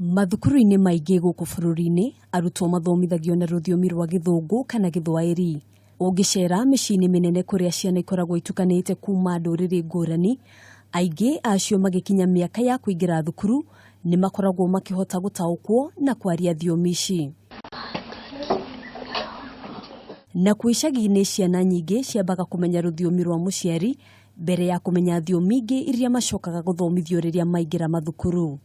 Mathukuru-ini maingi guku bururi-ini arutwo mathomithagio na ruthiomi rwa Githungu kana Githwairi. Ungicera micii minene kuria ciana ikoragwo itukanite kuma nduriri ngurani, aingi acio magikinya miaka ya kuingira thukuru ni makoragwo makihota gutaukwo na kwaria thiomi ici. Na kuicagi-ini ciana nyingi ciambaga kumenya ruthiomi rwa muciari mbere ya kumenya thiomi ingi iria macokaga guthomithio riria maingira mathukuru.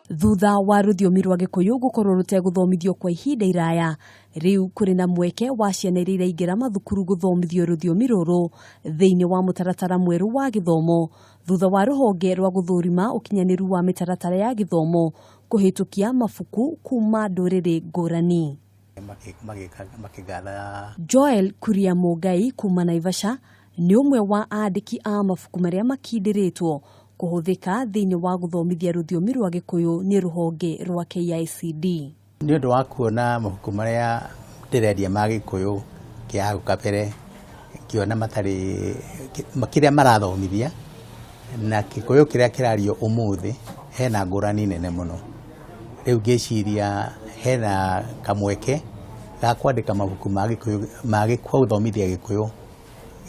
Thutha wa ruthiomi rwa Gikuyu gukorwo ruteguthomithio kwa ihinda iraya, riu kuri na mweke wa ciana iria iraingira mathukuru guthomithio ruthiomi ruru thiini wa mutaratara mweru wa Githomo, thutha wa ruhonge rwa guthurima ukinyaniru wa mitaratara ya Githomo kuhitukia mafuku kuma nduriri ngurani. Joel Kuria Mogai kuma Naivasha ni umwe wa aandiki a mafuku maria makindiritwo kuhuthika thiini wa guthomithia ruthiomi rwa Gikuyu ni ruhonge rwa KICD. Ni undu wa kuona mafuku maria ndirendia ma Gikuyu kia kambere kiona matari makiria marathomithia na Gikuyu kiria kirario umuthi hena ngurani nene muno. Riu ngiciria hena kamweke ga kwandika mafuku ma Gikuyu guthomithia Gikuyu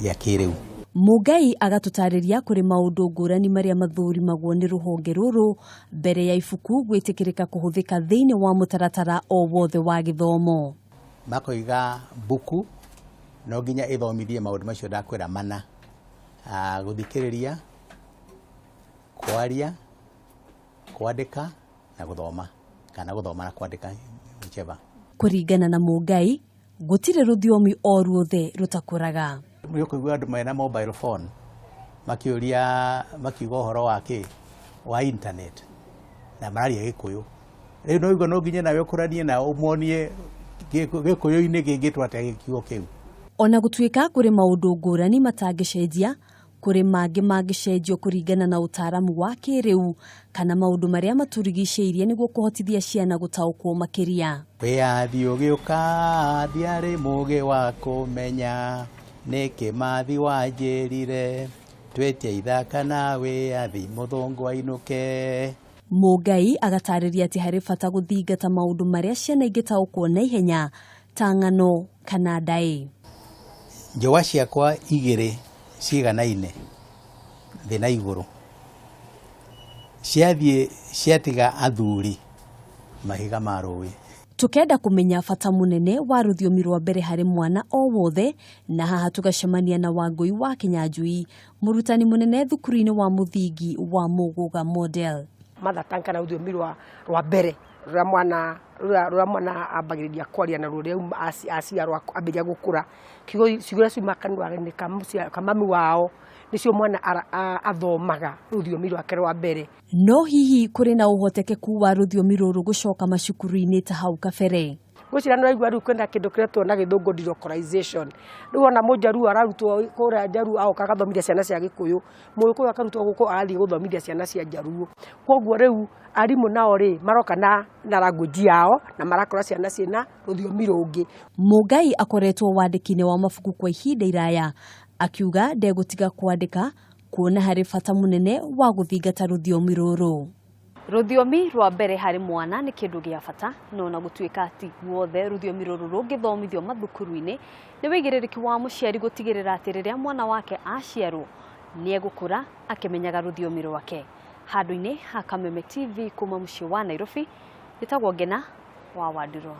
ya kiriu. Mugai agatutariria kuri maundu ngurani maria mathurimagwo ni ruhonge ruru mbere ya ifuku gwitikirika kuhuthika thiini wa mutaratara o wothe wa Githomo. Makoiga buku no nginya ithomithie maundu macio ndakwira mana: guthikiriria, kwaria, kwandika na guthoma, kana guthoma na kwandika whichever. Kuringana na Mugai, gutire ruthiomi o ruothe rutakuraga. Mwihoko andu mena mobile phone makiuga uhoro wa internet na mararia Gikuyu. Riu no igo no nginya nawe ukuranie na umuonie Gikuyu-ini gingi twate gikiugo kiu. Ona gutuika kuri maundu ngurani matangicenjia, kuri mangi mangicenjio kuringana na utaramu wa kiriu kana maundu maria maturigiceirie niguo kuhotithia ciana gutaukwo makiria. Wiathi ugiuka thiari muge wa kumenya niki mathi wanjirire twetia ithaka nawe athi muthungu ainuke. Mugai agatariria ati hari bata guthingata maundu maria ciana ingitaukwo na ihenya ta ng'ano kana ndai. Njowa ciakwa igiri ciganaine thi na iguru ciathie ciatiga athuri mahiga ma rũĩ. Tukenda kumenya bata munene wa ruthiomi rwa mbere hari mwana o wothe, na haha tugacemania na Wangui wa Kinyanjui, murutani munene thukuru-ini wa muthingi wa Muguga model. Mathatanka na ruthiomi rwa mbere rwa mwana ambagiriria kwaria na ruria aciarwo ambiria gukura kiugo ciuma kanua-ini ka mami wao nicio mwana athomaga ruthiomi rwake rwa mbere. No hihi kuri na uhotekeku wa ruthiomi ruru gucoka macukuru-ini ta hau kabere? Gucira no igwa ru kwenda kindu kiretwo na Githungu delocalization. Riu ona Mugaru ararutwo kuria Njaru ao kagathomithia ciana cia Gikuyu, Mwihoko akarutwo guku arathie guthomithia ciana cia Njaru. Koguo riu arimu nao maroka na language yao na marakora ciana ciena ruthiomi rungi. Mugai akoretwo wandiki-ini wa mafuku kwa ihinda iraya, akiuga ndegutiga kwandika kuona hari bata munene wa guthingata ruthiomi ruru. Ruthiomi rwa mbere hari mwana ni kindu gia bata, no na gutuika ati wothe ruthiomi ruru rungithomithio mathukuru-ini ni wigiririki wa muciari gutigirira ati riria mwana wake aciarwo ni egukura akimenyaga ruthiomi rwake. Handu-ini ha Kameme TV kuma mucii wa Nairobi, nitagwo Ngina wa Wandurwa.